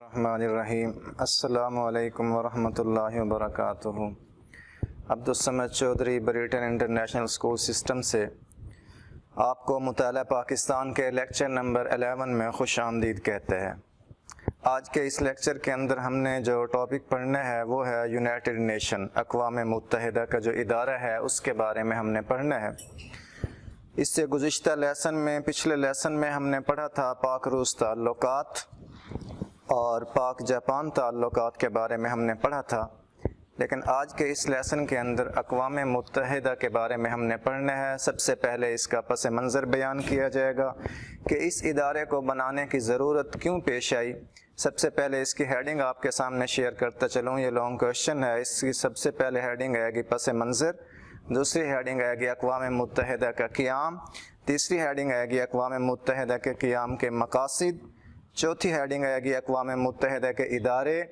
الرحمن الرحیم السلام علیکم ورحمۃ اللہ وبرکاتہ۔ Abdul Samad Chaudhry Briton international school system سے آپ کو مطالعہ پاکستان کے لیکچر نمبر 11 میں خوش آمدید کہتے ہیں۔ آج کے اس لیکچر کے اندر ہم نے جو ٹاپک پڑھنا ہے وہ ہے یونائٹڈ نیشن، اقوام متحدہ کا جو ادارہ ہے اس کے بارے میں ہم نے پڑھنا ہے۔ اس سے گزشتہ پچھلے لیسن میں ہم نے پڑھا تھا پاک روس تعلقات اور پاک جاپان تعلقات کے بارے میں ہم نے پڑھا تھا، لیکن آج کے اس لیسن کے اندر اقوام متحدہ کے بارے میں ہم نے پڑھنا ہے۔ سب سے پہلے اس کا پس منظر بیان کیا جائے گا کہ اس ادارے کو بنانے کی ضرورت کیوں پیش آئی۔ سب سے پہلے اس کی ہیڈنگ آپ کے سامنے شیئر کرتا چلوں، یہ لانگ کوشچن ہے۔ اس کی سب سے پہلے ہیڈنگ آئے گی پس منظر، دوسری ہیڈنگ آئے گی اقوام متحدہ کا قیام، تیسری ہیڈنگ آئے گی اقوام متحدہ کے قیام کے مقاصد، چوتھی ہیڈنگ آئے گی اقوام متحدہ کے ادارے،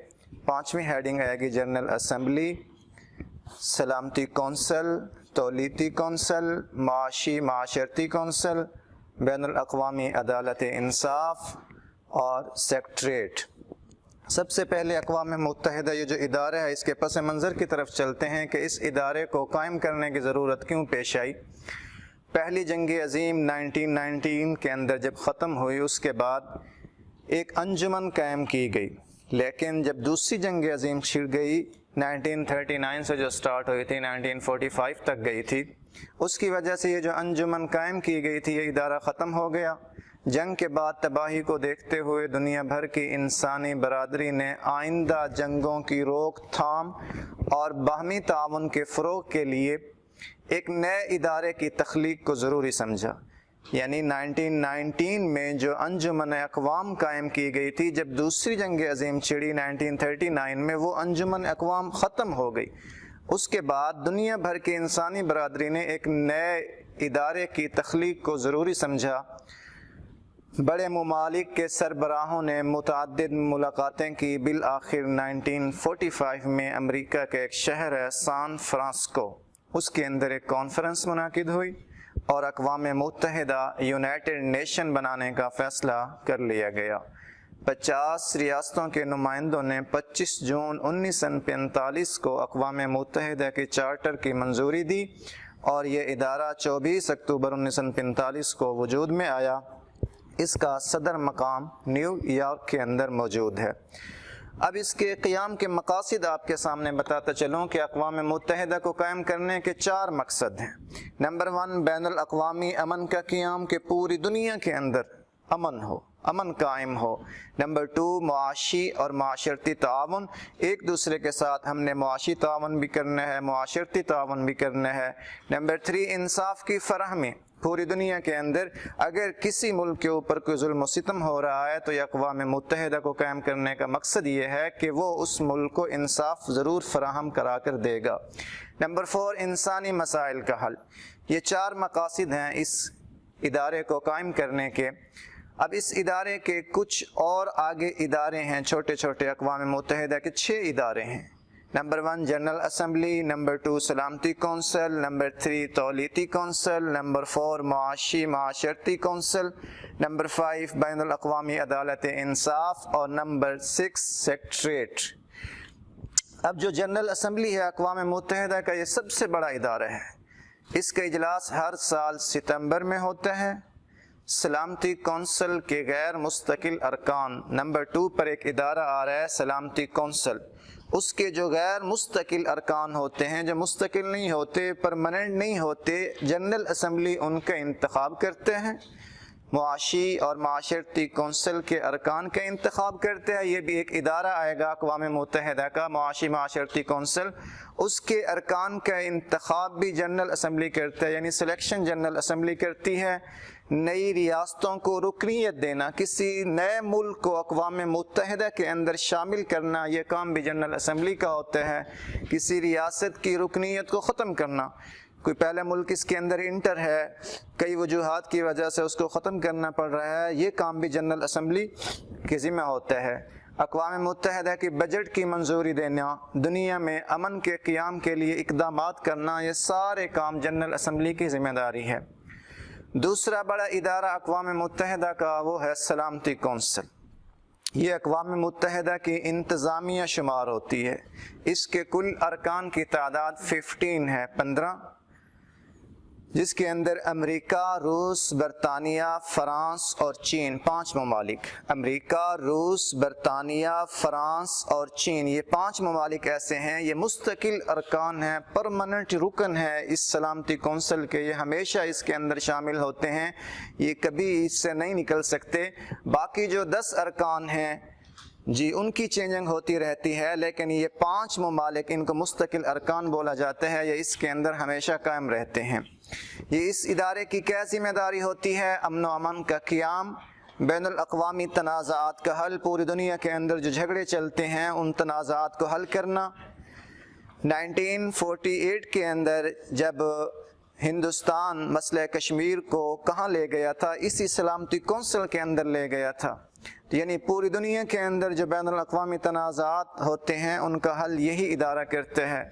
پانچویں ہیڈنگ آئے گی جنرل اسمبلی، سلامتی کونسل، تولیتی کونسل، معاشرتی کونسل، بین الاقوامی عدالت انصاف اور سیکٹریٹ۔ سب سے پہلے اقوام متحدہ یہ جو ادارہ ہے اس کے پس منظر کی طرف چلتے ہیں کہ اس ادارے کو قائم کرنے کی ضرورت کیوں پیش آئی۔ پہلی جنگ عظیم 1919 کے اندر جب ختم ہوئی اس کے بعد ایک انجمن قائم کی گئی، لیکن جب دوسری جنگ عظیم چھڑ گئی 1939 سے جو سٹارٹ ہوئی تھی 1945 تک گئی تھی، اس کی وجہ سے یہ جو انجمن قائم کی گئی تھی یہ ادارہ ختم ہو گیا۔ جنگ کے بعد تباہی کو دیکھتے ہوئے دنیا بھر کی انسانی برادری نے آئندہ جنگوں کی روک تھام اور باہمی تعاون کے فروغ کے لیے ایک نئے ادارے کی تخلیق کو ضروری سمجھا۔ یعنی 1919 میں جو انجمن اقوام قائم کی گئی تھی، جب دوسری جنگ عظیم چھڑی 1939 میں، وہ انجمن اقوام ختم ہو گئی۔ اس کے بعد دنیا بھر کی انسانی برادری نے ایک نئے ادارے کی تخلیق کو ضروری سمجھا۔ بڑے ممالک کے سربراہوں نے متعدد ملاقاتیں کی، بالآخر 1945 میں امریکہ کے ایک شہر ہے سان فرانسسکو، اس کے اندر ایک کانفرنس منعقد ہوئی اور اقوام متحدہ یونائٹڈ نیشن بنانے کا فیصلہ کر لیا گیا۔ 50 ریاستوں کے نمائندوں نے 25 جون 1945 کو اقوام متحدہ کے چارٹر کی منظوری دی اور یہ ادارہ 24 اکتوبر 1945 کو وجود میں آیا۔ اس کا صدر مقام نیو یارک کے اندر موجود ہے۔ اب اس کے قیام کے مقاصد آپ کے سامنے بتاتا چلوں کہ اقوام متحدہ کو قائم کرنے کے 4 مقصد ہیں۔ نمبر 1 بین الاقوامی امن کا قیام، کہ پوری دنیا کے اندر امن قائم ہو۔ نمبر 2 معاشی اور معاشرتی تعاون، ایک دوسرے کے ساتھ ہم نے معاشی تعاون بھی کرنا ہے، معاشرتی تعاون بھی کرنا ہے۔ نمبر 3 انصاف کی فراہمی، پوری دنیا کے اندر اگر کسی ملک کے اوپر کوئی ظلم و ستم ہو رہا ہے تو یہ اقوام متحدہ کو قائم کرنے کا مقصد یہ ہے کہ وہ اس ملک کو انصاف ضرور فراہم کرا کر دے گا۔ نمبر 4 انسانی مسائل کا حل۔ یہ 4 مقاصد ہیں اس ادارے کو قائم کرنے کے۔ اب اس ادارے کے کچھ اور آگے ادارے ہیں، چھوٹے چھوٹے اقوام متحدہ کے 6 ادارے ہیں۔ نمبر 1 جنرل اسمبلی، نمبر 2 سلامتی کونسل، نمبر 3 تولیتی کونسل، نمبر 4 معاشرتی کونسل، نمبر 5 بین الاقوامی عدالت انصاف اور نمبر 6 سیکٹریٹ۔ اب جو جنرل اسمبلی ہے اقوام متحدہ کا، یہ سب سے بڑا ادارہ ہے۔ اس کا اجلاس ہر سال ستمبر میں ہوتا ہے۔ سلامتی کونسل کے غیر مستقل ارکان، نمبر 2 پر ایک ادارہ آ رہا ہے سلامتی کونسل، اس کے جو غیر مستقل ارکان ہوتے ہیں، جو مستقل نہیں ہوتے، پرماننٹ نہیں ہوتے، جنرل اسمبلی ان کا انتخاب کرتے ہیں۔ معاشی اور معاشرتی کونسل کے ارکان کا انتخاب کرتے ہیں۔ یہ بھی ایک ادارہ آئے گا اقوام متحدہ کا، معاشرتی کونسل، اس کے ارکان کا انتخاب بھی جنرل اسمبلی کرتا ہے، یعنی سلیکشن جنرل اسمبلی کرتی ہے۔ نئی ریاستوں کو رکنیت دینا، کسی نئے ملک کو اقوام متحدہ کے اندر شامل کرنا، یہ کام بھی جنرل اسمبلی کا ہوتا ہے۔ کسی ریاست کی رکنیت کو ختم کرنا، کوئی پہلا ملک اس کے اندر انٹر ہے، کئی وجوہات کی وجہ سے اس کو ختم کرنا پڑ رہا ہے، یہ کام بھی جنرل اسمبلی کے ذمہ ہوتا ہے۔ اقوام متحدہ کی بجٹ کی منظوری دینا، دنیا میں امن کے قیام کے لیے اقدامات کرنا، یہ سارے کام جنرل اسمبلی کی ذمہ داری ہے۔ دوسرا بڑا ادارہ اقوام متحدہ کا وہ ہے سلامتی کونسل۔ یہ اقوام متحدہ کی انتظامیہ شمار ہوتی ہے۔ اس کے کل ارکان کی تعداد 15 ہے، 15، جس کے اندر امریکہ، روس، برطانیہ، فرانس اور چین، 5 ممالک۔ امریکہ، روس، برطانیہ، فرانس اور چین، یہ 5 ممالک ایسے ہیں، یہ مستقل ارکان ہیں، پرماننٹ رکن ہے اس سلامتی کونسل کے، یہ ہمیشہ اس کے اندر شامل ہوتے ہیں، یہ کبھی اس سے نہیں نکل سکتے۔ باقی جو 10 ارکان ہیں جی ان کی چینجنگ ہوتی رہتی ہے، لیکن یہ 5 ممالک، ان کو مستقل ارکان بولا جاتا ہے، یہ اس کے اندر ہمیشہ قائم رہتے ہیں۔ یہ اس ادارے کی کیا ذمہ داری ہوتی ہے؟ امن و امان کا قیام، بین الاقوامی تنازعات کا حل، پوری دنیا کے اندر جو جھگڑے چلتے ہیں ان تنازعات کو حل کرنا۔ 1948 کے اندر جب ہندوستان مسئلہ کشمیر کو کہاں لے گیا تھا؟ اسی سلامتی کونسل کے اندر لے گیا تھا، یعنی پوری دنیا کے اندر جو بین الاقوامی تنازعات ہوتے ہیں ان کا حل یہی ادارہ کرتے ہیں۔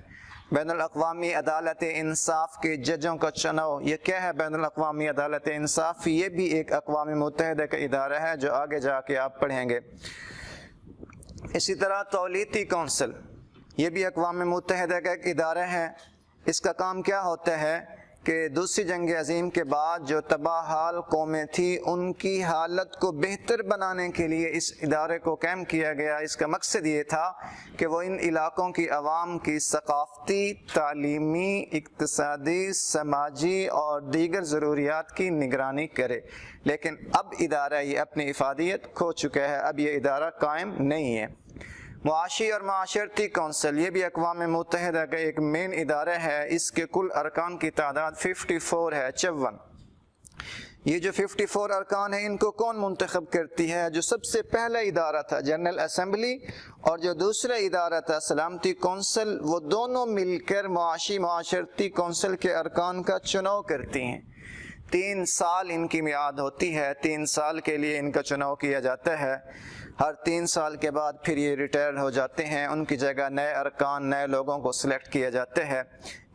بین الاقوامی عدالت انصاف کے ججوں کا چناؤ، یہ کیا ہے بین الاقوامی عدالت انصاف؟ یہ بھی ایک اقوام متحدہ کا ادارہ ہے جو آگے جا کے آپ پڑھیں گے۔ اسی طرح تولیتی کونسل، یہ بھی اقوام متحدہ کا ایک ادارہ ہے۔ اس کا کام کیا ہوتا ہے کہ دوسری جنگ عظیم کے بعد جو تباہ حال قومیں تھیں ان کی حالت کو بہتر بنانے کے لیے اس ادارے کو قائم کیا گیا۔ اس کا مقصد یہ تھا کہ وہ ان علاقوں کی عوام کی ثقافتی، تعلیمی، اقتصادی، سماجی اور دیگر ضروریات کی نگرانی کرے، لیکن اب ادارہ یہ اپنی افادیت کھو چکا ہے، اب یہ ادارہ قائم نہیں ہے۔ معاشی اور معاشرتی کونسل، یہ بھی اقوام متحدہ کا ایک مین ادارہ ہے، اس کے کل ارکان کی تعداد 54 ہے، 54۔ یہ جو 54 ارکان ہیں ان کو کون منتخب کرتی ہے؟ جو سب سے پہلا ادارہ تھا جنرل اسمبلی اور جو دوسرا ادارہ تھا سلامتی کونسل، وہ دونوں مل کر معاشی معاشرتی کونسل کے ارکان کا چناؤ کرتی ہیں۔ 3 سال ان کی میعاد ہوتی ہے، 3 سال کے لیے ان کا چناؤ کیا جاتا ہے۔ ہر 3 سال کے بعد پھر یہ ریٹائر ہو جاتے ہیں، ان کی جگہ نئے ارکان، نئے لوگوں کو سلیکٹ کیا جاتا ہے۔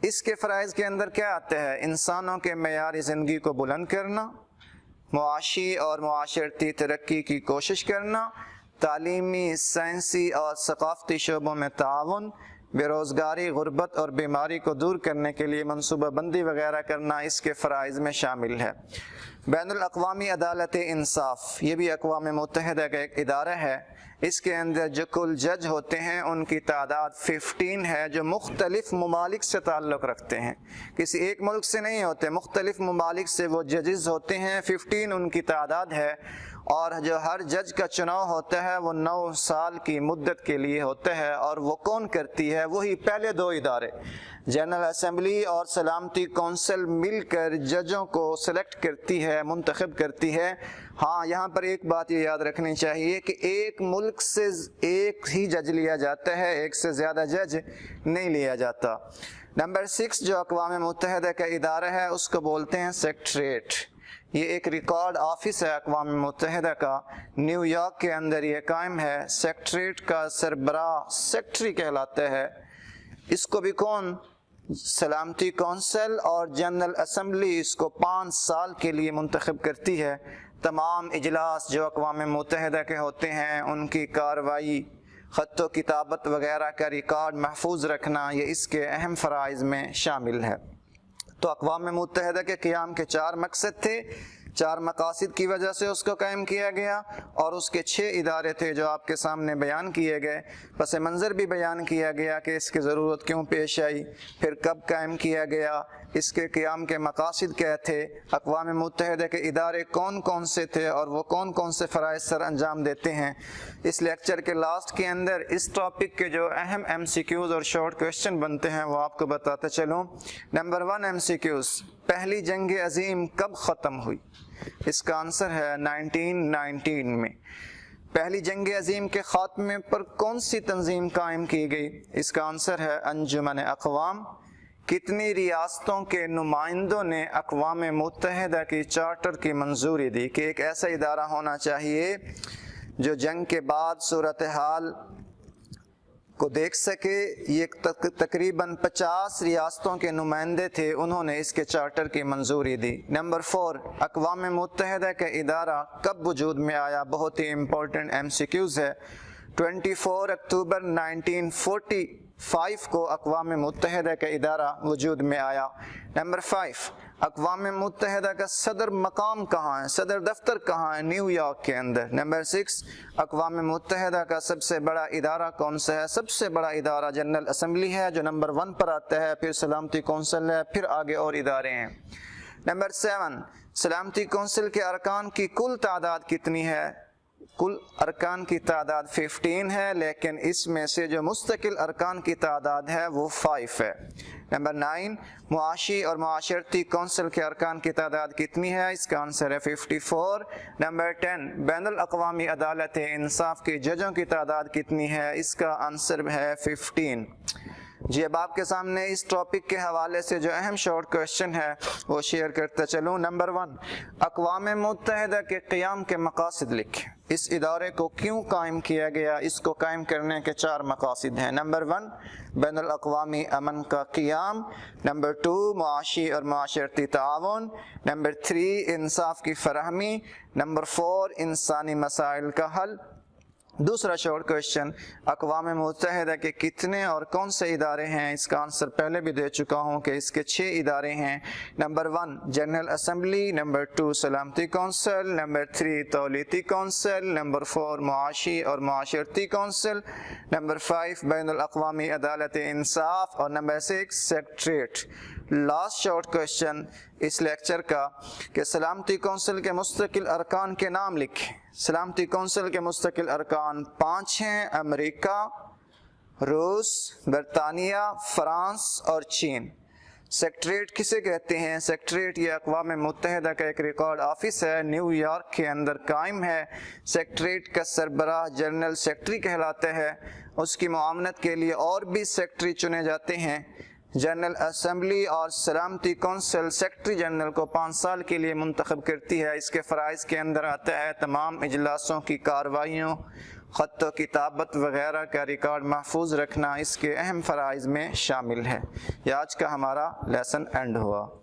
اس کے فرائض کے اندر کیا آتا ہے؟ انسانوں کے معیار زندگی کو بلند کرنا، معاشی اور معاشرتی ترقی کی کوشش کرنا، تعلیمی، سائنسی اور ثقافتی شعبوں میں تعاون، بے روزگاری، غربت اور بیماری کو دور کرنے کے لیے منصوبہ بندی وغیرہ کرنا اس کے فرائض میں شامل ہے۔ بین الاقوامی عدالت انصاف، یہ بھی اقوام متحدہ کا ایک ادارہ ہے، اس کے اندر جو کل جج ہوتے ہیں ان کی تعداد 15 ہے، جو مختلف ممالک سے تعلق رکھتے ہیں، کسی ایک ملک سے نہیں ہوتے، مختلف ممالک سے وہ ججز ہوتے ہیں، 15 ان کی تعداد ہے، اور جو ہر جج کا چناؤ ہوتا ہے وہ 9 سال کی مدت کے لیے ہوتا ہے، اور وہ کون کرتی ہے؟ وہی پہلے 2 ادارے جنرل اسمبلی اور سلامتی کونسل مل کر ججوں کو سلیکٹ کرتی ہے، منتخب کرتی ہے۔ ہاں یہاں پر ایک بات یہ یاد رکھنی چاہیے کہ ایک ملک سے ایک ہی جج لیا جاتا ہے، ایک سے زیادہ جج نہیں لیا جاتا۔ نمبر 6 جو اقوام متحدہ کا ادارہ ہے اس کو بولتے ہیں سیکٹریٹ۔ یہ ایک ریکارڈ آفس ہے اقوام متحدہ کا، نیو یارک کے اندر یہ قائم ہے۔ سیکٹریٹ کا سربراہ سیکٹری کہلاتا ہے۔ اس کو بھی کون؟ سلامتی کونسل اور جنرل اسمبلی اس کو 5 سال کے لیے منتخب کرتی ہے۔ تمام اجلاس جو اقوام متحدہ کے ہوتے ہیں ان کی کارروائی، خط و کتابت وغیرہ کا ریکارڈ محفوظ رکھنا، یہ اس کے اہم فرائض میں شامل ہے۔ تو اقوام متحدہ کے قیام کے 4 مقصد تھے، 4 مقاصد کی وجہ سے اس کو قائم کیا گیا، اور اس کے 6 ادارے تھے جو آپ کے سامنے بیان کیے گئے۔ پس منظر بھی بیان کیا گیا کہ اس کی ضرورت کیوں پیش آئی، پھر کب قائم کیا گیا، اس کے قیام کے مقاصد کیا تھے، اقوام متحدہ کے ادارے کون کون سے تھے اور وہ کون کون سے فرائض سر انجام دیتے ہیں۔ اس لیکچر کے لاسٹ کے اندر اس ٹاپک کے جو اہم MCQs اور شارٹ کویسچن بنتے ہیں وہ آپ کو بتاتے چلوں۔ نمبر 1 MCQs، پہلی جنگ عظیم کب ختم ہوئی؟ اس کا آنسر ہے 1919 میں۔ پہلی جنگ عظیم کے خاتمے پر کون سی تنظیم قائم کی گئی؟ اس کا آنسر ہے انجمن اقوام۔ کتنی ریاستوں کے نمائندوں نے اقوام متحدہ کی چارٹر کی منظوری دی کہ ایک ایسا ادارہ ہونا چاہیے جو جنگ کے بعد صورتحال کو دیکھ سکے. یہ تقریباً 50 ریاستوں کے نمائندے تھے, انہوں نے اس کے چارٹر کی منظوری دی. نمبر 4, اقوام متحدہ کا ادارہ کب وجود میں آیا؟ بہت ہی امپورٹنٹ MCQs ہے. 24 اکتوبر 1945 کو اقوام متحدہ کا ادارہ وجود میں آیا. نمبر 5, اقوام متحدہ کا صدر مقام کہاں ہے؟ صدر دفتر کہاں ہے؟ نیو یارک کے اندر. نمبر 6, اقوام متحدہ کا سب سے بڑا ادارہ کون سا ہے؟ سب سے بڑا ادارہ جنرل اسمبلی ہے جو نمبر 1 پر آتا ہے, پھر سلامتی کونسل ہے, پھر آگے اور ادارے ہیں. نمبر 7, سلامتی کونسل کے ارکان کی کل تعداد کتنی ہے؟ کل ارکان کی تعداد 15 ہے, لیکن اس میں سے جو مستقل ارکان کی تعداد ہے وہ 5 ہے. نمبر 9, معاشی اور معاشرتی کونسل کے ارکان کی تعداد کتنی ہے؟ اس کا آنسر ہے 54. نمبر 10, بین الاقوامی عدالت انصاف کی ججوں کی تعداد کتنی ہے؟ اس کا آنسر ہے 15. جی اب آپ کے سامنے اس ٹاپک کے حوالے سے جو اہم شارٹ کوشچن ہے وہ شیئر کرتا چلوں. نمبر 1, اقوام متحدہ کے قیام کے مقاصد لکھیں. اس ادارے کو کیوں قائم کیا گیا؟ اس کو قائم کرنے کے 4 مقاصد ہیں. نمبر 1, بین الاقوامی امن کا قیام. نمبر 2, معاشی اور معاشرتی تعاون. نمبر 3, انصاف کی فراہمی. نمبر 4, انسانی مسائل کا حل. دوسرا شارٹ کوشچن, اقوام متحدہ کے کتنے اور کون سے ادارے ہیں؟ اس کا آنسر پہلے بھی دے چکا ہوں کہ اس کے 6 ادارے ہیں. Number 1, general assembly. نمبر 2, سلامتی کونسل. نمبر 3, تولیتی کونسل. نمبر 4, معاشی اور معاشرتی کونسل. نمبر 5, بین الاقوامی عدالت انصاف. اور number 6, secretariat. Last short question اس لیکچر کا کہ سلامتی کونسل کے مستقل ارکان کے نام لکھیں. سلامتی کونسل کے مستقل ارکان 5 ہیں: امریکہ، روس، برطانیہ، فرانس اور چین. سیکریٹریٹ کسے کہتے ہیں؟ سیکریٹریٹ یہ اقوام متحدہ کا ایک ریکارڈ آفس ہے, نیو یارک کے اندر قائم ہے. سیکریٹریٹ کا سربراہ جنرل سیکرٹری کہلاتا ہے. اس کی معاونت کے لیے اور بھی سیکرٹری چنے جاتے ہیں. جنرل اسمبلی اور سلامتی کونسل سیکرٹری جنرل کو 5 سال کے لیے منتخب کرتی ہے. اس کے فرائض کے اندر آتا ہے تمام اجلاسوں کی کارروائیوں، خط و کتابت وغیرہ کا ریکارڈ محفوظ رکھنا اس کے اہم فرائض میں شامل ہے. یہ آج کا ہمارا لیسن اینڈ ہوا.